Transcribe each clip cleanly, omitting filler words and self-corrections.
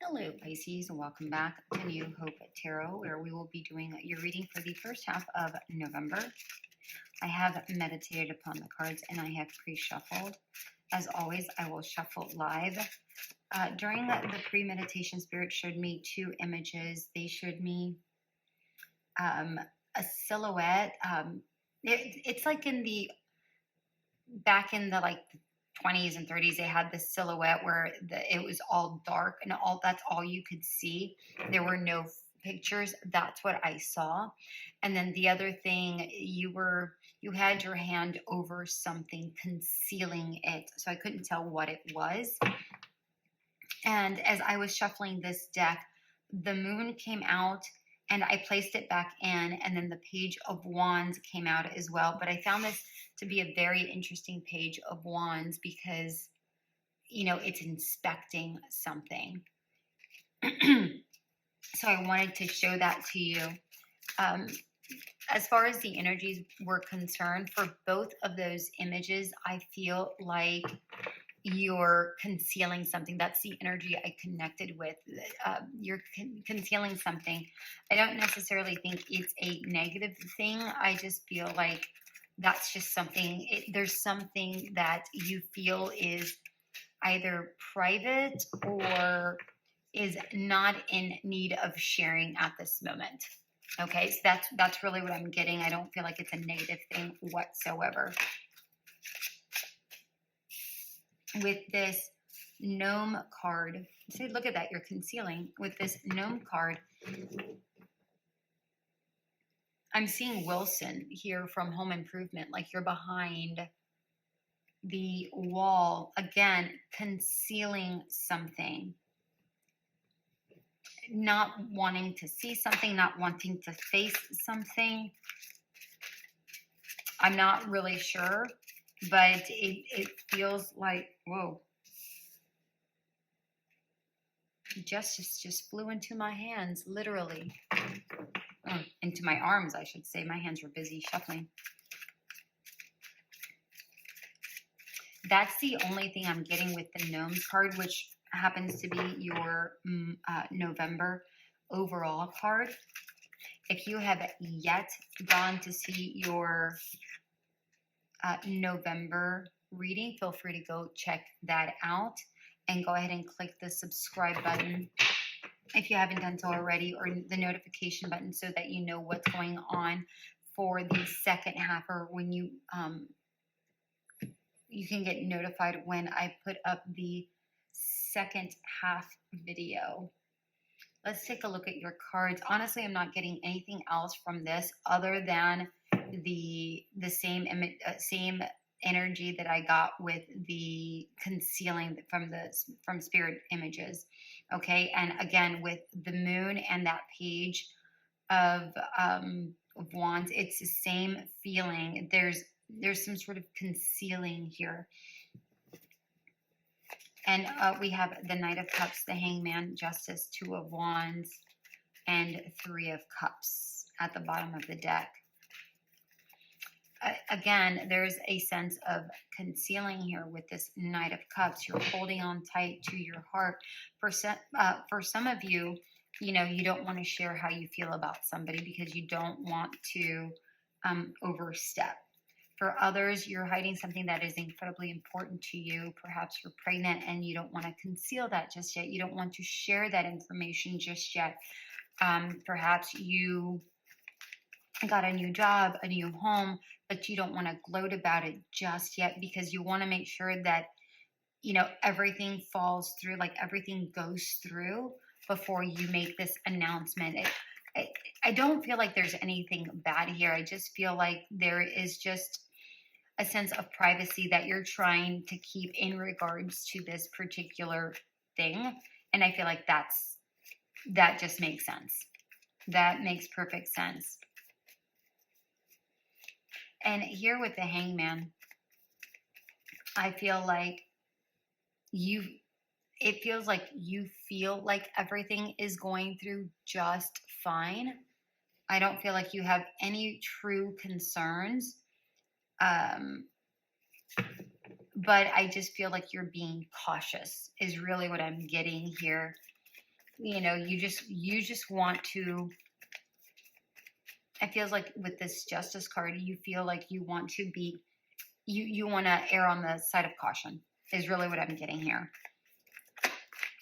Hello, Pisces, and welcome back to New Hope Tarot, where we will be doing your reading for the first half of November. I have meditated upon the cards and I have pre-shuffled. As always, I will shuffle live. During the pre-meditation, Spirit showed me two images. They showed me a silhouette. It's like back in the 20s and 30s, they had this silhouette where it was all dark and that's all you could see. There were no pictures. That's what I saw. And then the other thing, you had your hand over something concealing it, so I couldn't tell what it was. And as I was shuffling this deck, the moon came out and I placed it back in, and then the Page of Wands came out as well. But I found this to be a very interesting Page of Wands because, it's inspecting something. So I wanted to show that to you. As far as the energies were concerned, for both of those images, I feel like you're concealing something. That's the energy I connected with. You're concealing something. I don't necessarily think it's a negative thing. I just feel like that's just something. There's something that you feel is either private or is not in need of sharing at this moment. Okay, so that's really what I'm getting. I don't feel like it's a negative thing whatsoever. With this gnome card, see, look at that, you're concealing. With this gnome card, I'm seeing Wilson here from Home Improvement, like you're behind the wall, again, concealing something. Not wanting to see something, not wanting to face something. I'm not really sure, but it feels like, whoa. Justice just flew into my hands, literally. Into my arms, I should say. My hands were busy shuffling. That's the only thing I'm getting with the Gnomes card, which happens to be your November overall card. If you have yet gone to see your November reading, feel free to go check that out and go ahead and click the subscribe button if you haven't done so already, or the notification button, so that you know what's going on for the second half, or when you can get notified when I put up the second half video. Let's take a look at your cards. Honestly, I'm not getting anything else from this other than the same energy that I got with the concealing from spirit images. Okay, and again with the moon and that Page of Wands, it's the same feeling. There's some sort of concealing here. And we have the Knight of Cups, the Hangman, Justice, Two of Wands, and Three of Cups at the bottom of the deck. Again, there's a sense of concealing here with this Knight of Cups. You're holding on tight to your heart. For some of you, you don't want to share how you feel about somebody because you don't want to overstep. For others, you're hiding something that is incredibly important to you. Perhaps you're pregnant and you don't want to conceal that just yet. You don't want to share that information just yet. Perhaps you got a new job, a new home, but you don't want to gloat about it just yet because you want to make sure that, everything falls through, like everything goes through before you make this announcement. I don't feel like there's anything bad here. I just feel like there is just a sense of privacy that you're trying to keep in regards to this particular thing. And I feel like that just makes sense. That makes perfect sense. And here with the Hangman, I feel like it feels like you feel like everything is going through just fine. I don't feel like you have any true concerns. But I just feel like you're being cautious is really what I'm getting here. you know, you just want to, it feels like with this Justice card, you feel like you want to be, you want to err on the side of caution is really what I'm getting here.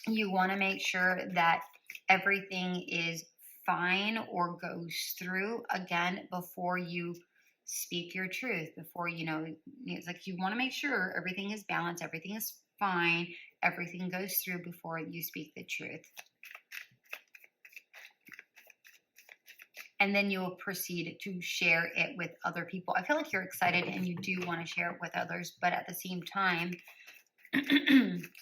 You want to make sure that everything is fine or goes through again before you speak your truth, before, you know, it's like you want to make sure everything is balanced, everything is fine, everything goes through before you speak the truth. And then you'll proceed to share it with other people. I feel like you're excited and you do want to share it with others, but at the same time,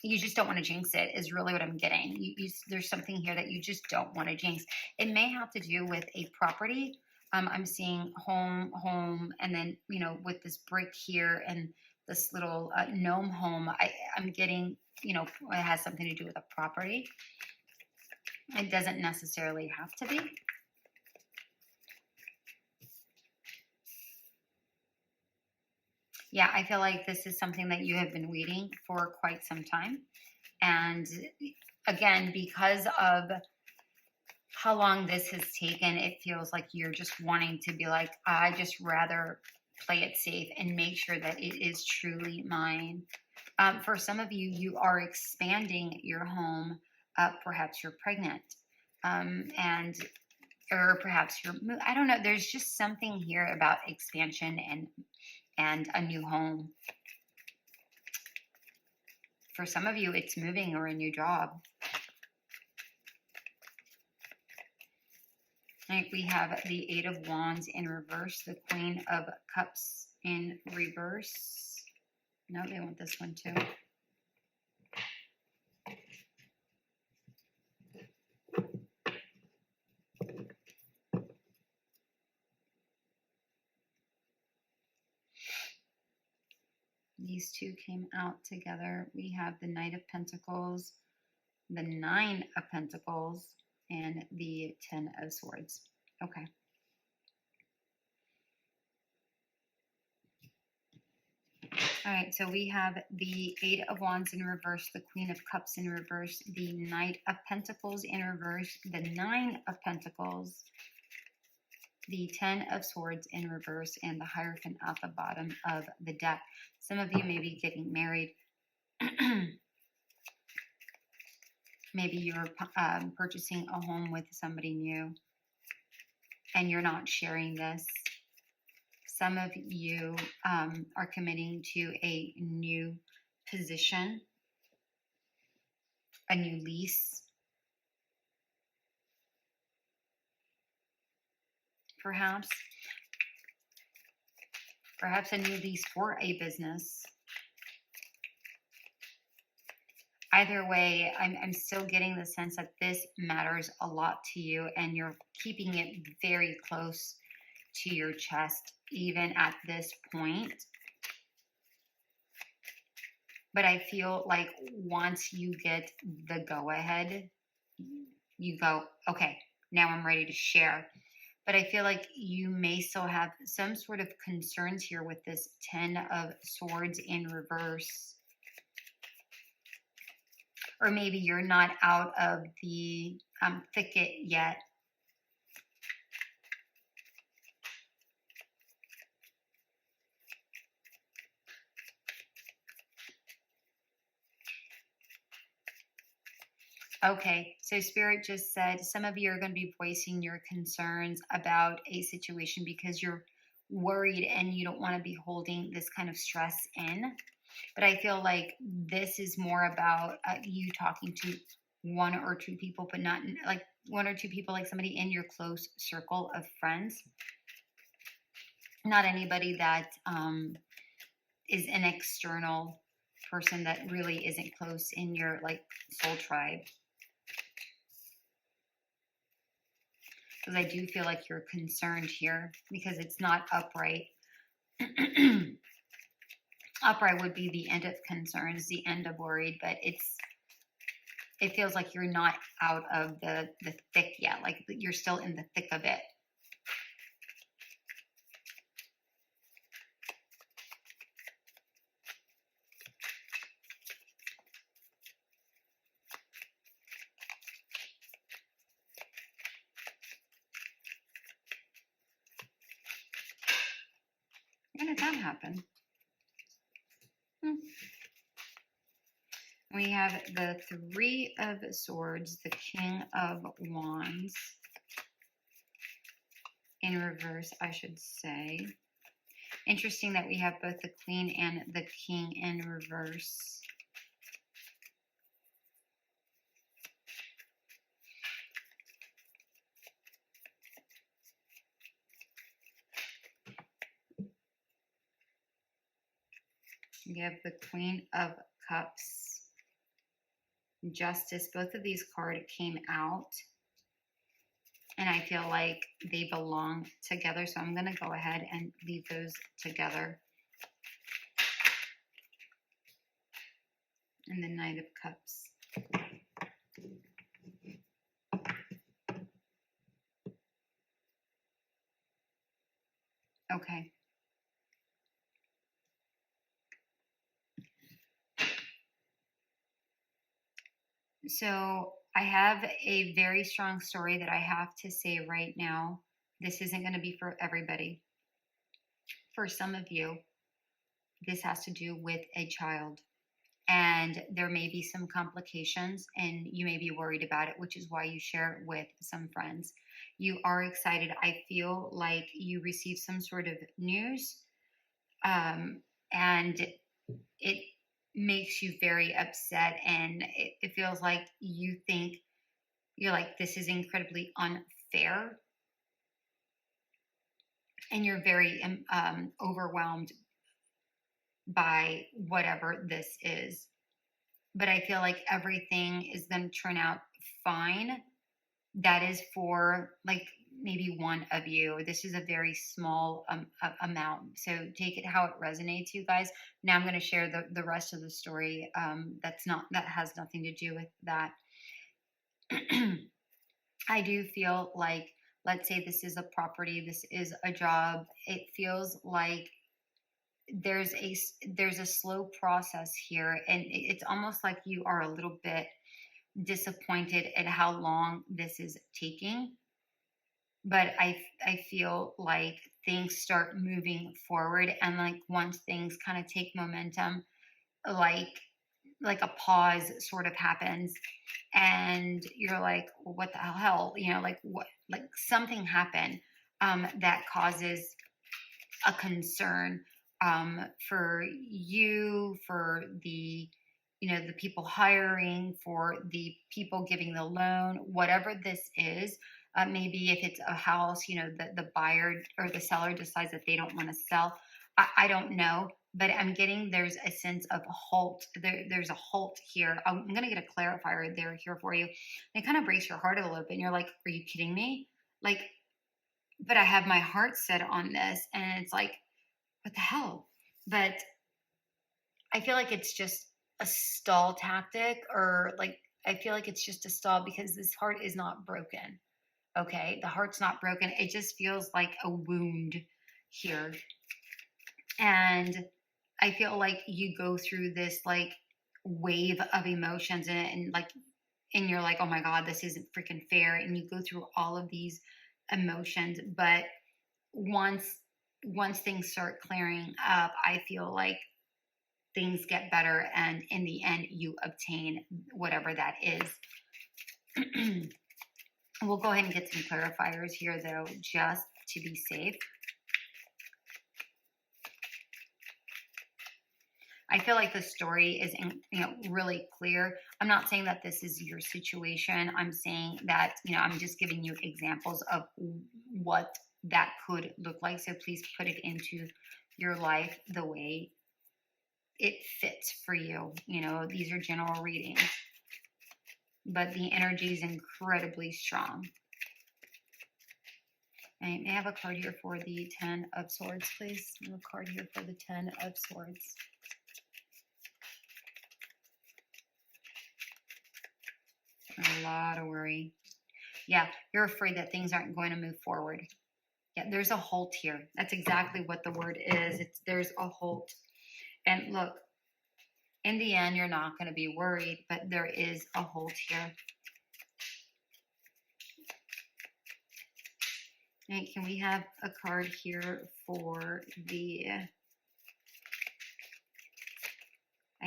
you just don't want to jinx it is really what I'm getting. There's something here that you just don't want to jinx. It may have to do with a property. I'm seeing home, and then, you know, with this brick here and this little gnome home, I'm getting, you know, it has something to do with a property. It doesn't necessarily have to be. Yeah, I feel like this is something that you have been waiting for quite some time. And again, because of how long this has taken, it feels like you're just wanting to be like, I just rather play it safe and make sure that it is truly mine. For some of you, you are expanding your home. Perhaps you're pregnant. Or perhaps you're, I don't know. There's just something here about expansion and a new home. For some of you, it's moving or a new job. Right, we have the Eight of Wands in reverse, the Queen of Cups in reverse. No, they want this one too. These two came out together. We have the Knight of Pentacles, the Nine of Pentacles, and the Ten of Swords. Okay. All right, so we have the Eight of Wands in reverse, the Queen of Cups in reverse, the Knight of Pentacles in reverse, the Nine of Pentacles, the Ten of Swords in reverse, and the Hierophant at the bottom of the deck. Some of you may be getting married. Maybe you're purchasing a home with somebody new and you're not sharing this. Some of you are committing to a new position, a new lease. Perhaps a new lease for a business. Either way, I'm still getting the sense that this matters a lot to you and you're keeping it very close to your chest, even at this point. But I feel like once you get the go-ahead, you go, okay, now I'm ready to share. But I feel like you may still have some sort of concerns here with this Ten of Swords in reverse. Or maybe you're not out of the thicket yet. Okay, so Spirit just said some of you are going to be voicing your concerns about a situation because you're worried and you don't want to be holding this kind of stress in. But I feel like this is more about you talking to one or two people, but not like one or two people, like somebody in your close circle of friends. Not anybody that is an external person that really isn't close in your like soul tribe. Because I do feel like you're concerned here because it's not upright. Upright would be the end of concerns, the end of worried, but it feels like you're not out of the thick yet, like you're still in the thick of it. did that happen? We have the Three of Swords, the King of Wands, in reverse, I should say. Interesting that we have both the Queen and the King in reverse. We have the Queen of Cups, Justice. Both of these cards came out, and I feel like they belong together. So I'm going to go ahead and leave those together. And the Knight of Cups. Okay. So I have a very strong story that I have to say right now. This isn't going to be for everybody. For some of you, this has to do with a child. And there may be some complications and you may be worried about it, which is why you share it with some friends. You are excited. I feel like you received some sort of news, and it makes you very upset, and it feels like you think you're like, this is incredibly unfair, and you're very overwhelmed by whatever this is. But I feel like everything is going to turn out fine. That is for like maybe one of you. This is a very small amount. So take it how it resonates, you guys. Now I'm going to share the rest of the story. That has nothing to do with that. I do feel like, let's say this is a property, this is a job. It feels like there's a slow process here, and it's almost like you are a little bit disappointed at how long this is taking. But I feel like things start moving forward, and like once things kind of take momentum, like a pause sort of happens, and you're like, well, what the hell, like what, like something happened that causes a concern for you, for the the people hiring, for the people giving the loan, whatever this is. Maybe if it's a house, the buyer or the seller decides that they don't want to sell. I don't know, but I'm getting there's a sense of halt. There's a halt here. I'm going to get a clarifier there here for you. And kind of breaks your heart a little bit. And you're like, are you kidding me? Like, but I have my heart set on this. And it's like, what the hell? But I feel like it's just a stall tactic, or like, I feel like it's just a stall because this heart is not broken. Okay. The heart's not broken. It just feels like a wound here. And I feel like you go through this like wave of emotions, and like, and you're like, oh my God, this isn't freaking fair. And you go through all of these emotions. But once things start clearing up, I feel like things get better. And in the end, you obtain whatever that is. We'll go ahead and get some clarifiers here though, just to be safe. I feel like the story is, really clear. I'm not saying that this is your situation. I'm saying that, I'm just giving you examples of what that could look like. So please put it into your life the way it fits for you. These are general readings, but the energy is incredibly strong. And may I have a card here for the 10 of Swords, please? I have a card here for the 10 of Swords. A lot of worry. Yeah, you're afraid that things aren't going to move forward. Yeah, there's a halt here. That's exactly what the word is. There's a halt. And look, in the end, you're not going to be worried, but there is a halt here. And can we have a card here for the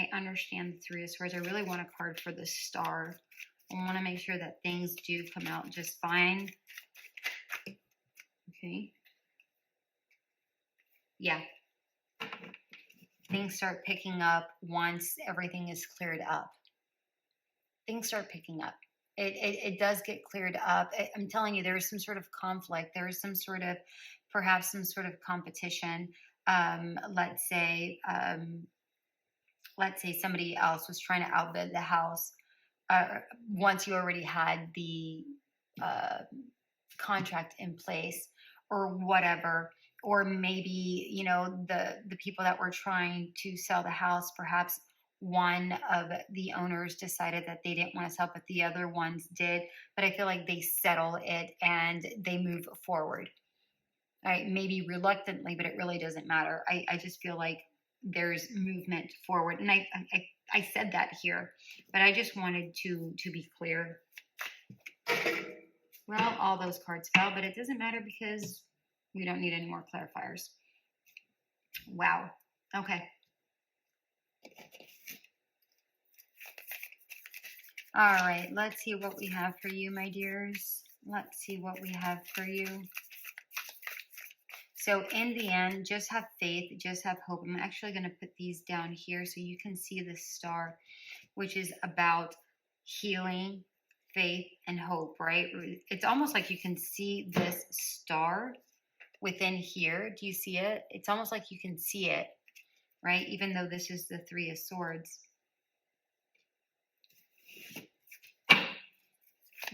I understand the Three of Swords. I really want a card for the Star. I want to make sure that things do come out just fine. Okay. Yeah. Things start picking up once everything is cleared up. Things start picking up. It does get cleared up. I'm telling you, there is some sort of conflict. There is some sort of, perhaps some sort of competition. Let's say somebody else was trying to outbid the house. Once you already had the contract in place or whatever, or maybe, you know, the people that were trying to sell the house, perhaps one of the owners decided that they didn't want to sell, but the other ones did. But I feel like they settle it and they move forward. Right? Maybe reluctantly, but it really doesn't matter. I just feel like there's movement forward. And I said that here, but I just wanted to be clear. Well, all those cards fell, but it doesn't matter because we don't need any more clarifiers. Wow. Okay. All right. Let's see what we have for you, my dears. Let's see what we have for you. So in the end, just have faith, just have hope. I'm actually going to put these down here so you can see the star, which is about healing, faith, and hope, right? It's almost like you can see this star within here. Do you see it? It's almost like you can see it, right? Even though this is the Three of Swords.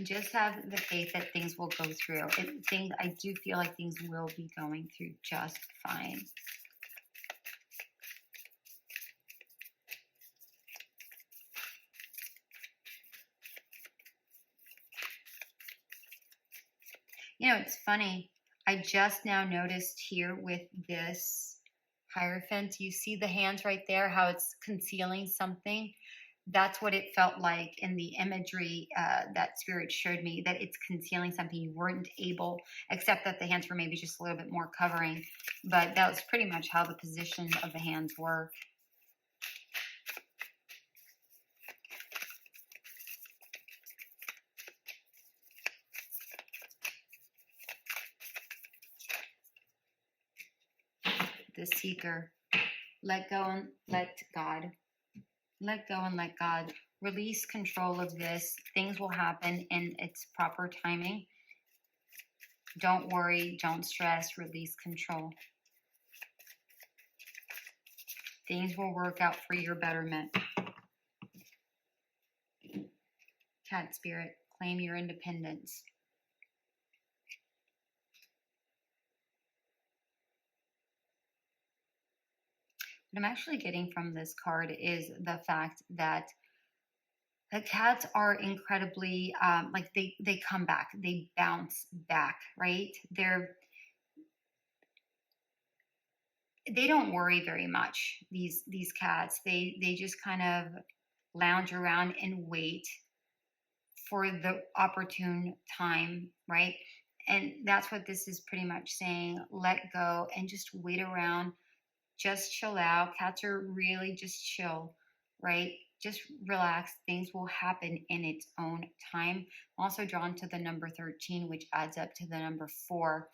Just have the faith that things will go through. I do feel like things will be going through just fine. You know, it's funny. I just now noticed here with this Hierophant, you see the hands right there, how it's concealing something. That's what it felt like in the imagery that Spirit showed me, that it's concealing something. You weren't able, except that the hands were maybe just a little bit more covering. But that was pretty much how the position of the hands were. The Seeker. Let go and let God. Let go and let God. Release control of this. Things will happen in its proper timing. Don't worry. Don't stress. Release control. Things will work out for your betterment. Cat Spirit, claim your independence. What I'm actually getting from this card is the fact that the cats are incredibly, like they come back, they bounce back, right? They don't worry very much, these cats. They just kind of lounge around and wait for the opportune time, right? And that's what this is pretty much saying. Let go and just wait around. Just chill out. Cats are really just chill, right? Just relax. Things will happen in its own time. I'm also drawn to the number 13, which adds up to the number 4,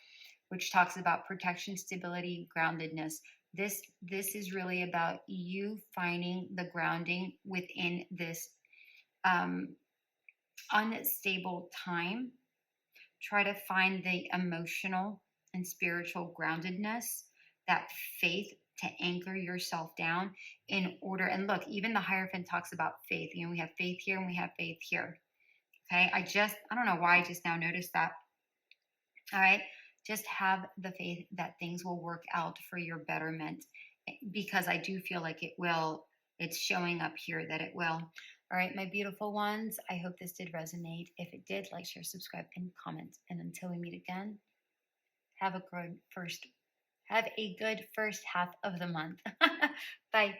which talks about protection, stability, groundedness. This is really about you finding the grounding within this unstable time. Try to find the emotional and spiritual groundedness, that faith to anchor yourself down in order. And look, even the Hierophant talks about faith. You know, we have faith here and we have faith here. Okay. I don't know why I just now noticed that. All right. Just have the faith that things will work out for your betterment, because I do feel like it will. It's showing up here that it will. All right, my beautiful ones, I hope this did resonate. If it did, like, share, subscribe, and comment. And until we meet again, have a good first half of the month. Bye.